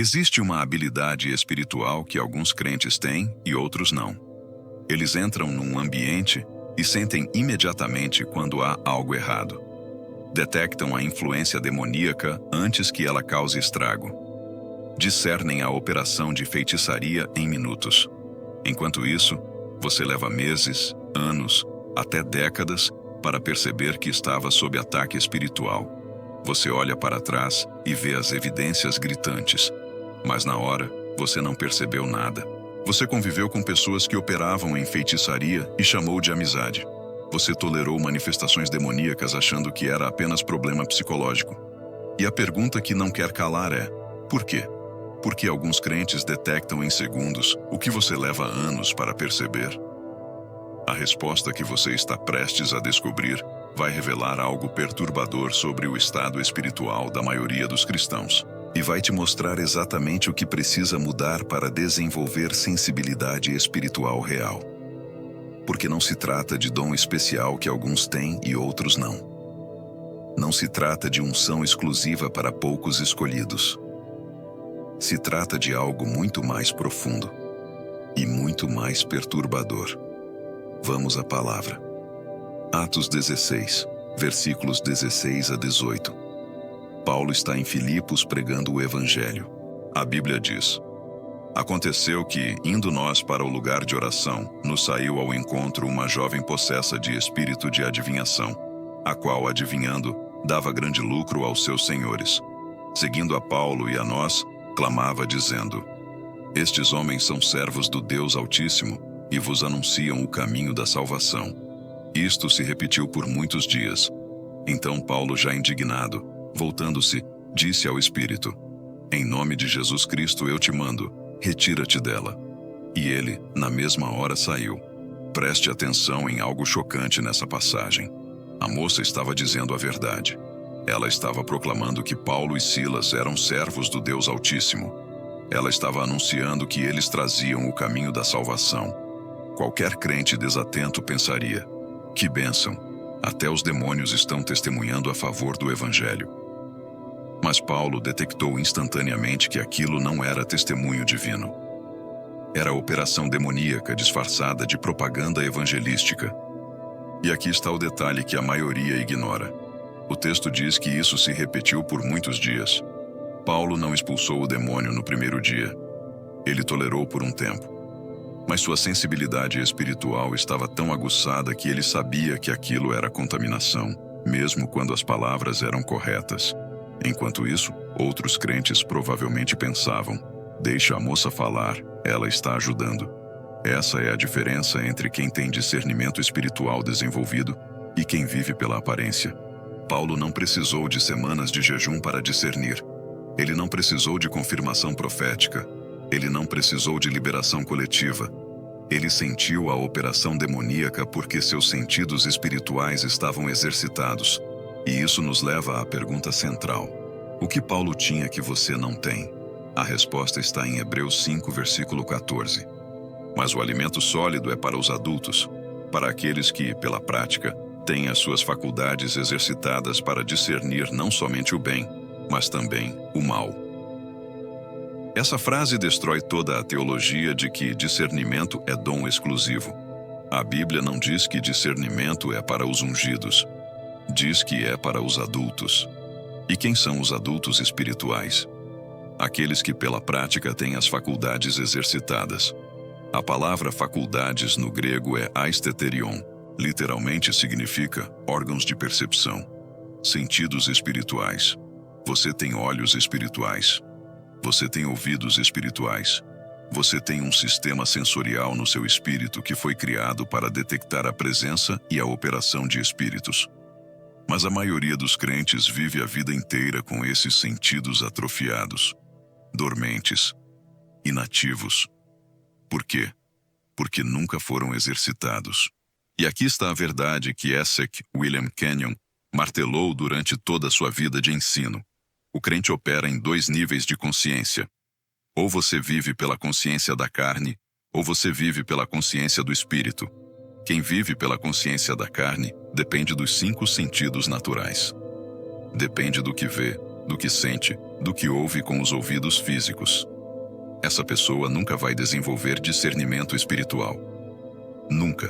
Existe uma habilidade espiritual que alguns crentes têm e outros não. Eles entram num ambiente e sentem imediatamente quando há algo errado. Detectam a influência demoníaca antes que ela cause estrago. Discernem a operação de feitiçaria em minutos. Enquanto isso, você leva meses, anos, até décadas para perceber que estava sob ataque espiritual. Você olha para trás e vê as evidências gritantes, mas na hora você não percebeu nada. Você conviveu com pessoas que operavam em feitiçaria e chamou de amizade. Você tolerou manifestações demoníacas achando que era apenas problema psicológico. E a pergunta que não quer calar é: por quê? Porque alguns crentes detectam em segundos o que você leva anos para perceber. A resposta que você está prestes a descobrir vai revelar algo perturbador sobre o estado espiritual da maioria dos cristãos. E vai te mostrar exatamente o que precisa mudar para desenvolver sensibilidade espiritual real. Porque não se trata de dom especial que alguns têm e outros não. Não se trata de unção exclusiva para poucos escolhidos. Se trata de algo muito mais profundo e muito mais perturbador. Vamos à palavra. Atos 16, versículos 16 a 18. Paulo está em Filipos pregando o Evangelho. A Bíblia diz: Aconteceu que, indo nós para o lugar de oração, nos saiu ao encontro uma jovem possessa de espírito de adivinhação, a qual, adivinhando, dava grande lucro aos seus senhores. Seguindo a Paulo e a nós, clamava dizendo: Estes homens são servos do Deus Altíssimo e vos anunciam o caminho da salvação. Isto se repetiu por muitos dias. Então Paulo, já indignado, voltando-se, disse ao Espírito: Em nome de Jesus Cristo eu te mando, retira-te dela. E ele, na mesma hora, saiu. Preste atenção em algo chocante nessa passagem. A moça estava dizendo a verdade. Ela estava proclamando que Paulo e Silas eram servos do Deus Altíssimo. Ela estava anunciando que eles traziam o caminho da salvação. Qualquer crente desatento pensaria: que bênção! Até os demônios estão testemunhando a favor do Evangelho. Mas Paulo detectou instantaneamente que aquilo não era testemunho divino. Era operação demoníaca disfarçada de propaganda evangelística. E aqui está o detalhe que a maioria ignora. O texto diz que isso se repetiu por muitos dias. Paulo não expulsou o demônio no primeiro dia. Ele tolerou por um tempo. Mas sua sensibilidade espiritual estava tão aguçada que ele sabia que aquilo era contaminação, mesmo quando as palavras eram corretas. Enquanto isso, outros crentes provavelmente pensavam: deixa a moça falar, ela está ajudando. Essa é a diferença entre quem tem discernimento espiritual desenvolvido e quem vive pela aparência. Paulo não precisou de semanas de jejum para discernir. Ele não precisou de confirmação profética. Ele não precisou de liberação coletiva. Ele sentiu a operação demoníaca porque seus sentidos espirituais estavam exercitados. E isso nos leva à pergunta central: o que Paulo tinha que você não tem? A resposta está em Hebreus 5, versículo 14. Mas o alimento sólido é para os adultos, para aqueles que, pela prática, têm as suas faculdades exercitadas para discernir não somente o bem, mas também o mal. Essa frase destrói toda a teologia de que discernimento é dom exclusivo. A Bíblia não diz que discernimento é para os ungidos. Diz que é para os adultos. E quem são os adultos espirituais? Aqueles que pela prática têm as faculdades exercitadas. A palavra faculdades no grego é aisteterion. Literalmente significa órgãos de percepção, sentidos espirituais. Você tem olhos espirituais. Você tem ouvidos espirituais. Você tem um sistema sensorial no seu espírito que foi criado para detectar a presença e a operação de espíritos. Mas a maioria dos crentes vive a vida inteira com esses sentidos atrofiados, dormentes, inativos. Por quê? Porque nunca foram exercitados. E aqui está a verdade que Essek William Kenyon martelou durante toda a sua vida de ensino. O crente opera em 2 níveis de consciência. Ou você vive pela consciência da carne, ou você vive pela consciência do espírito. Quem vive pela consciência da carne depende dos 5 sentidos naturais. Depende do que vê, do que sente, do que ouve com os ouvidos físicos. Essa pessoa nunca vai desenvolver discernimento espiritual. Nunca.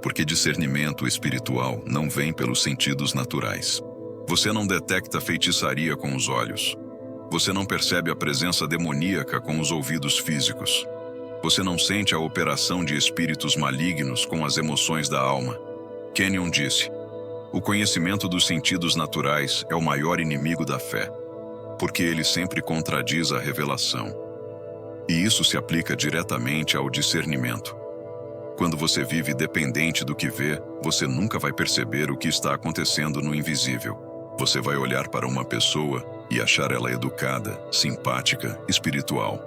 Porque discernimento espiritual não vem pelos sentidos naturais. Você não detecta feitiçaria com os olhos. Você não percebe a presença demoníaca com os ouvidos físicos. Você não sente a operação de espíritos malignos com as emoções da alma. Kenyon disse: o conhecimento dos sentidos naturais é o maior inimigo da fé, porque ele sempre contradiz a revelação. E isso se aplica diretamente ao discernimento. Quando você vive dependente do que vê, você nunca vai perceber o que está acontecendo no invisível. Você vai olhar para uma pessoa e achar ela educada, simpática, espiritual.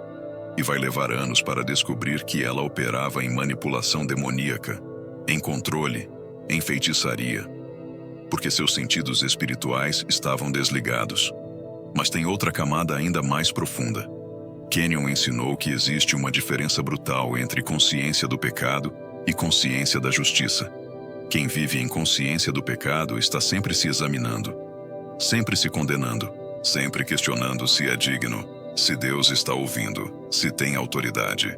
E vai levar anos para descobrir que ela operava em manipulação demoníaca, em controle, em feitiçaria. Porque seus sentidos espirituais estavam desligados. Mas tem outra camada ainda mais profunda. Kenyon ensinou que existe uma diferença brutal entre consciência do pecado e consciência da justiça. Quem vive em consciência do pecado está sempre se examinando, sempre se condenando, sempre questionando se é digno, se Deus está ouvindo, se tem autoridade.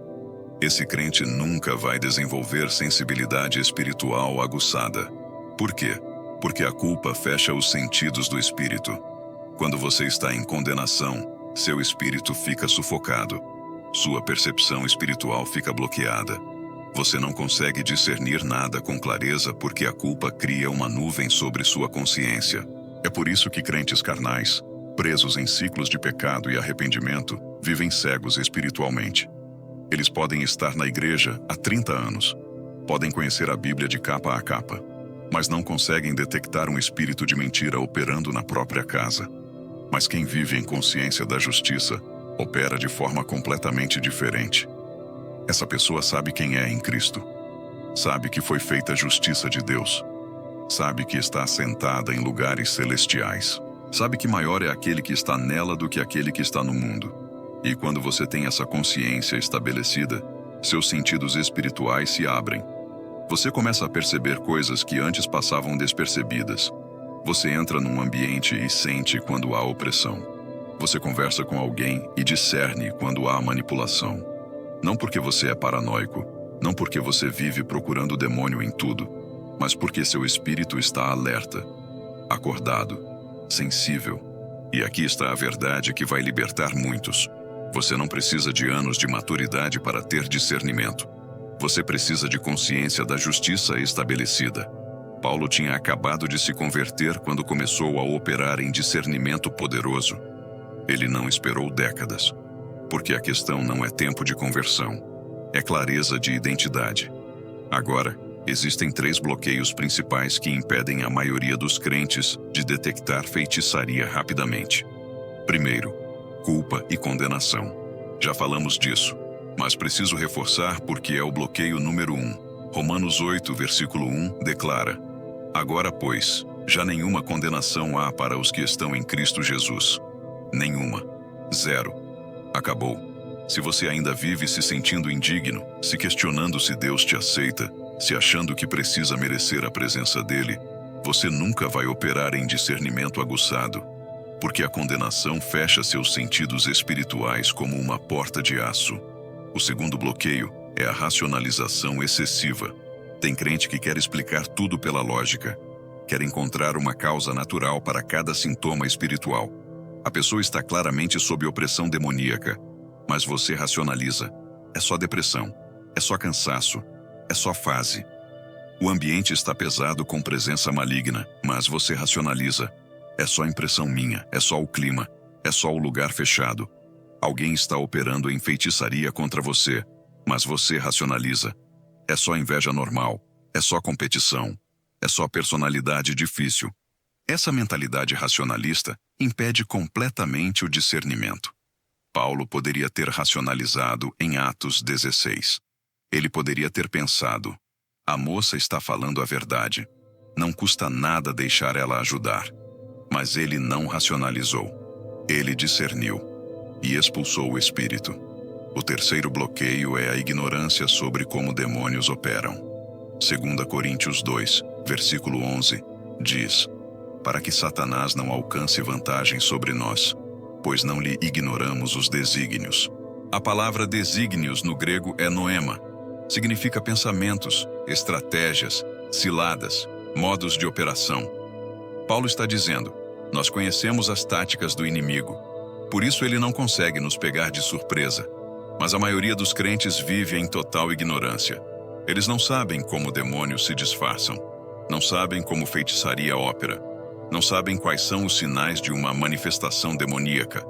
Esse crente nunca vai desenvolver sensibilidade espiritual aguçada. Por quê? Porque a culpa fecha os sentidos do espírito. Quando você está em condenação, seu espírito fica sufocado. Sua percepção espiritual fica bloqueada. Você não consegue discernir nada com clareza porque a culpa cria uma nuvem sobre sua consciência. É por isso que crentes carnais, presos em ciclos de pecado e arrependimento, vivem cegos espiritualmente. Eles podem estar na igreja há 30 anos, podem conhecer a Bíblia de capa a capa, mas não conseguem detectar um espírito de mentira operando na própria casa. Mas quem vive em consciência da justiça opera de forma completamente diferente. Essa pessoa sabe quem é em Cristo. Sabe que foi feita a justiça de Deus. Sabe que está assentada em lugares celestiais. Sabe que maior é aquele que está nela do que aquele que está no mundo. E quando você tem essa consciência estabelecida, seus sentidos espirituais se abrem. Você começa a perceber coisas que antes passavam despercebidas. Você entra num ambiente e sente quando há opressão. Você conversa com alguém e discerne quando há manipulação. Não porque você é paranoico, não porque você vive procurando o demônio em tudo, mas porque seu espírito está alerta, acordado, sensível. E aqui está a verdade que vai libertar muitos. Você não precisa de anos de maturidade para ter discernimento. Você precisa de consciência da justiça estabelecida. Paulo tinha acabado de se converter quando começou a operar em discernimento poderoso. Ele não esperou décadas, porque a questão não é tempo de conversão, é clareza de identidade. Agora, existem 3 bloqueios principais que impedem a maioria dos crentes de detectar feitiçaria rapidamente. Primeiro, culpa e condenação. Já falamos disso, mas preciso reforçar porque é o bloqueio número 1. Romanos 8, versículo 1, declara: agora, pois, já nenhuma condenação há para os que estão em Cristo Jesus. Nenhuma. Zero. Acabou. Se você ainda vive se sentindo indigno, se questionando se Deus te aceita, se achando que precisa merecer a presença dele, você nunca vai operar em discernimento aguçado, porque a condenação fecha seus sentidos espirituais como uma porta de aço. O segundo bloqueio é a racionalização excessiva. Tem crente que quer explicar tudo pela lógica, quer encontrar uma causa natural para cada sintoma espiritual. A pessoa está claramente sob opressão demoníaca, mas você racionaliza. É só depressão, é só cansaço, é só fase. O ambiente está pesado com presença maligna, mas você racionaliza. É só impressão minha, é só o clima, é só o lugar fechado. Alguém está operando em feitiçaria contra você, mas você racionaliza. É só inveja normal, é só competição, é só personalidade difícil. Essa mentalidade racionalista impede completamente o discernimento. Paulo poderia ter racionalizado em Atos 16. Ele poderia ter pensado: a moça está falando a verdade. Não custa nada deixar ela ajudar. Mas ele não racionalizou. Ele discerniu e expulsou o espírito. O terceiro bloqueio é a ignorância sobre como demônios operam. 2 Coríntios 2, versículo 11, diz: para que Satanás não alcance vantagem sobre nós, pois não lhe ignoramos os desígnios. A palavra desígnios no grego é noema. Significa pensamentos, estratégias, ciladas, modos de operação. Paulo está dizendo: nós conhecemos as táticas do inimigo, por isso ele não consegue nos pegar de surpresa. Mas a maioria dos crentes vive em total ignorância. Eles não sabem como demônios se disfarçam, não sabem como feitiçaria opera, não sabem quais são os sinais de uma manifestação demoníaca.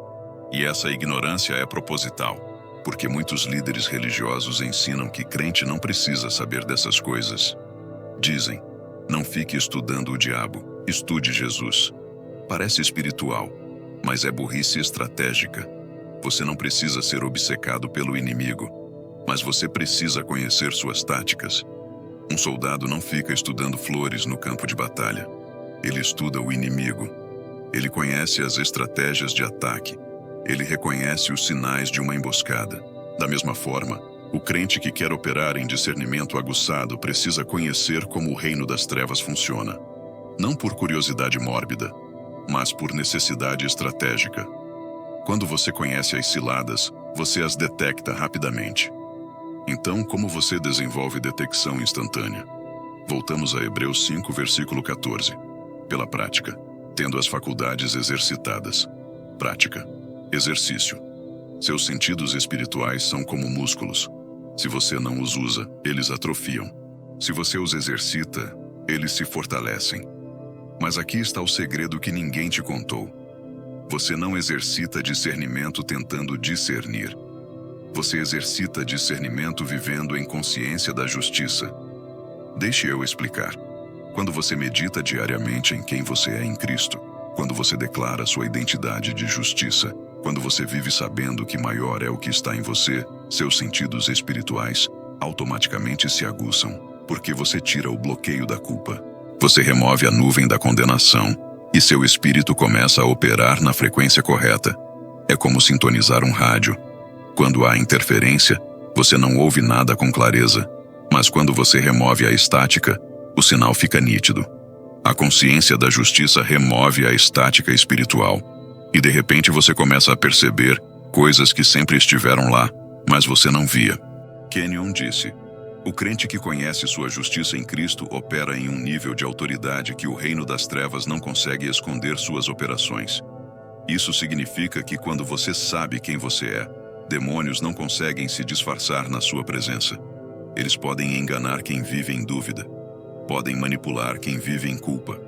E essa ignorância é proposital, porque muitos líderes religiosos ensinam que crente não precisa saber dessas coisas. Dizem: não fique estudando o diabo, estude Jesus. Parece espiritual, mas é burrice estratégica. Você não precisa ser obcecado pelo inimigo, mas você precisa conhecer suas táticas. Um soldado não fica estudando flores no campo de batalha. Ele estuda o inimigo. Ele conhece as estratégias de ataque. Ele reconhece os sinais de uma emboscada. Da mesma forma, o crente que quer operar em discernimento aguçado precisa conhecer como o reino das trevas funciona. Não por curiosidade mórbida, mas por necessidade estratégica. Quando você conhece as ciladas, você as detecta rapidamente. Então, como você desenvolve detecção instantânea? Voltamos a Hebreus 5, versículo 14. Pela prática, tendo as faculdades exercitadas. Prática. Exercício. Seus sentidos espirituais são como músculos. Se você não os usa, eles atrofiam. Se você os exercita, eles se fortalecem. Mas aqui está o segredo que ninguém te contou. Você não exercita discernimento tentando discernir. Você exercita discernimento vivendo em consciência da justiça. Deixe eu explicar. Quando você medita diariamente em quem você é em Cristo, quando você declara sua identidade de justiça, quando você vive sabendo que maior é o que está em você, seus sentidos espirituais automaticamente se aguçam, porque você tira o bloqueio da culpa. Você remove a nuvem da condenação e seu espírito começa a operar na frequência correta. É como sintonizar um rádio. Quando há interferência, você não ouve nada com clareza, mas quando você remove a estática, o sinal fica nítido. A consciência da justiça remove a estática espiritual, e de repente você começa a perceber coisas que sempre estiveram lá, mas você não via. Kenyon disse: o crente que conhece sua justiça em Cristo opera em um nível de autoridade que o reino das trevas não consegue esconder suas operações. Isso significa que quando você sabe quem você é, demônios não conseguem se disfarçar na sua presença. Eles podem enganar quem vive em dúvida. Podem manipular quem vive em culpa,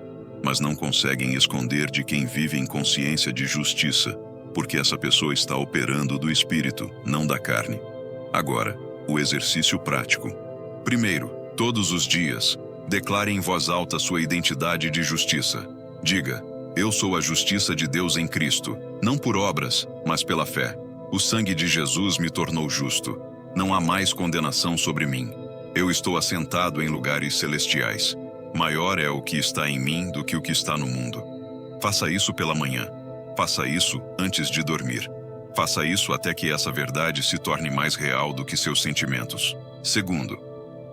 mas não conseguem esconder de quem vive em consciência de justiça, porque essa pessoa está operando do espírito, não da carne. Agora, o exercício prático. Primeiro, todos os dias, declare em voz alta sua identidade de justiça. Diga: eu sou a justiça de Deus em Cristo, não por obras, mas pela fé. O sangue de Jesus me tornou justo. Não há mais condenação sobre mim. Eu estou assentado em lugares celestiais. Maior é o que está em mim do que o que está no mundo. Faça isso pela manhã. Faça isso antes de dormir. Faça isso até que essa verdade se torne mais real do que seus sentimentos. Segundo,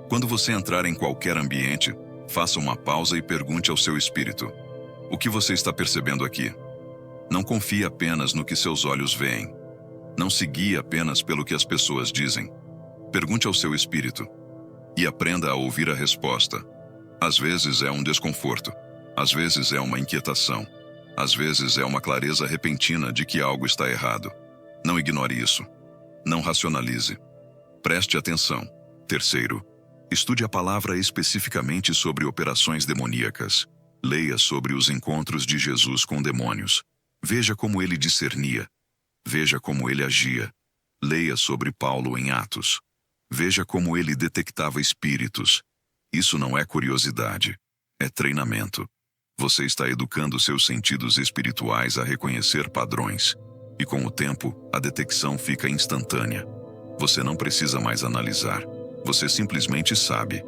quando você entrar em qualquer ambiente, faça uma pausa e pergunte ao seu espírito: o que você está percebendo aqui? Não confie apenas no que seus olhos veem. Não se guie apenas pelo que as pessoas dizem. Pergunte ao seu espírito e aprenda a ouvir a resposta. Às vezes é um desconforto, às vezes é uma inquietação, às vezes é uma clareza repentina de que algo está errado. Não ignore isso. Não racionalize. Preste atenção. Terceiro, estude a palavra especificamente sobre operações demoníacas. Leia sobre os encontros de Jesus com demônios. Veja como ele discernia. Veja como ele agia. Leia sobre Paulo em Atos. Veja como ele detectava espíritos. Isso não é curiosidade, é treinamento. Você está educando seus sentidos espirituais a reconhecer padrões. E com o tempo, a detecção fica instantânea. Você não precisa mais analisar. Você simplesmente sabe.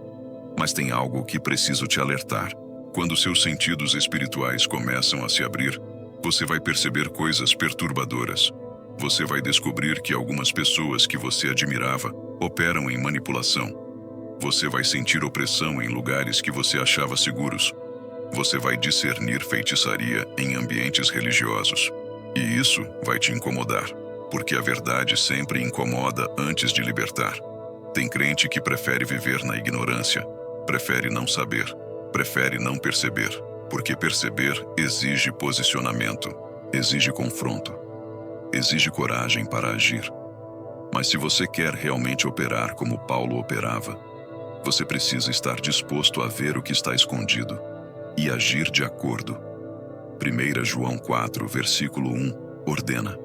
Mas tem algo que preciso te alertar. Quando seus sentidos espirituais começam a se abrir, você vai perceber coisas perturbadoras. Você vai descobrir que algumas pessoas que você admirava operam em manipulação. Você vai sentir opressão em lugares que você achava seguros. Você vai discernir feitiçaria em ambientes religiosos. E isso vai te incomodar, porque a verdade sempre incomoda antes de libertar. Tem crente que prefere viver na ignorância, prefere não saber, prefere não perceber, porque perceber exige posicionamento, exige confronto, exige coragem para agir. Mas se você quer realmente operar como Paulo operava, você precisa estar disposto a ver o que está escondido e agir de acordo. 1 João 4, versículo 1, ordena: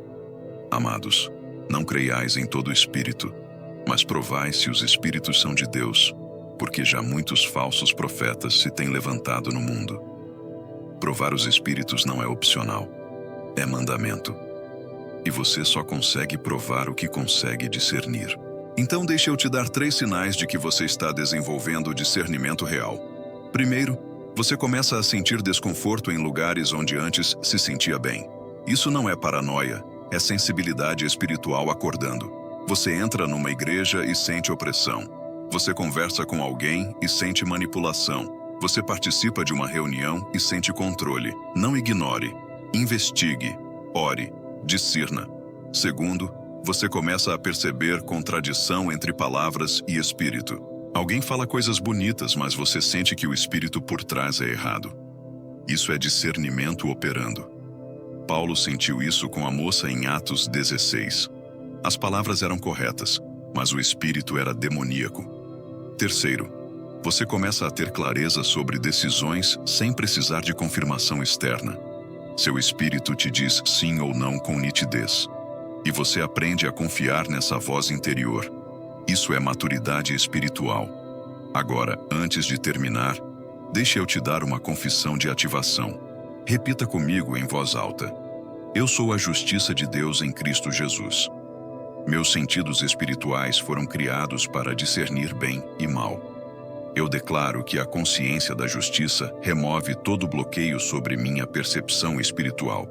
Amados, não creiais em todo espírito, mas provai se os espíritos são de Deus, porque já muitos falsos profetas se têm levantado no mundo. Provar os espíritos não é opcional, é mandamento. E você só consegue provar o que consegue discernir. Então deixa eu te dar 3 sinais de que você está desenvolvendo o discernimento real. Primeiro, você começa a sentir desconforto em lugares onde antes se sentia bem. Isso não é paranoia, é sensibilidade espiritual acordando. Você entra numa igreja e sente opressão. Você conversa com alguém e sente manipulação. Você participa de uma reunião e sente controle. Não ignore, investigue, ore, discirna. Segundo, você começa a perceber contradição entre palavras e espírito. Alguém fala coisas bonitas, mas você sente que o espírito por trás é errado. Isso é discernimento operando. Paulo sentiu isso com a moça em Atos 16. As palavras eram corretas, mas o espírito era demoníaco. Terceiro, você começa a ter clareza sobre decisões sem precisar de confirmação externa. Seu espírito te diz sim ou não com nitidez. E você aprende a confiar nessa voz interior. Isso é maturidade espiritual. Agora, antes de terminar, deixe eu te dar uma confissão de ativação. Repita comigo em voz alta: Eu sou a justiça de Deus em Cristo Jesus. Meus sentidos espirituais foram criados para discernir bem e mal. Eu declaro que a consciência da justiça remove todo bloqueio sobre minha percepção espiritual.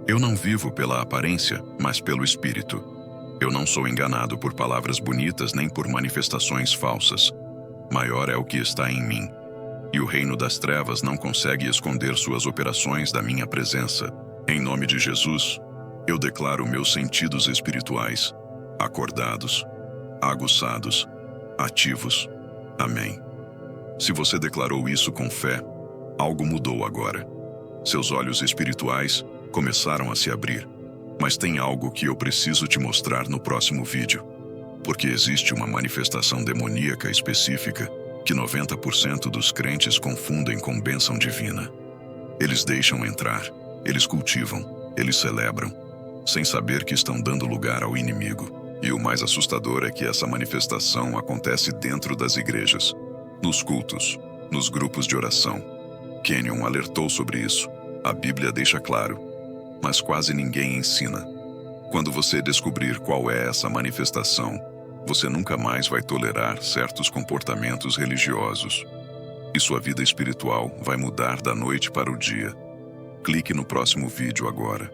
Eu não vivo pela aparência, mas pelo Espírito. Eu não sou enganado por palavras bonitas nem por manifestações falsas. Maior é o que está em mim. E o reino das trevas não consegue esconder suas operações da minha presença. Em nome de Jesus, eu declaro meus sentidos espirituais acordados, aguçados, ativos. Amém. Se você declarou isso com fé, algo mudou agora. Seus olhos espirituais começaram a se abrir. Mas tem algo que eu preciso te mostrar no próximo vídeo. Porque existe uma manifestação demoníaca específica que 90% dos crentes confundem com bênção divina. Eles deixam entrar, eles cultivam, eles celebram, sem saber que estão dando lugar ao inimigo. E o mais assustador é que essa manifestação acontece dentro das igrejas, nos cultos, nos grupos de oração. Kenyon alertou sobre isso. A Bíblia deixa claro, mas quase ninguém ensina. Quando você descobrir qual é essa manifestação, você nunca mais vai tolerar certos comportamentos religiosos. E sua vida espiritual vai mudar da noite para o dia. Clique no próximo vídeo agora.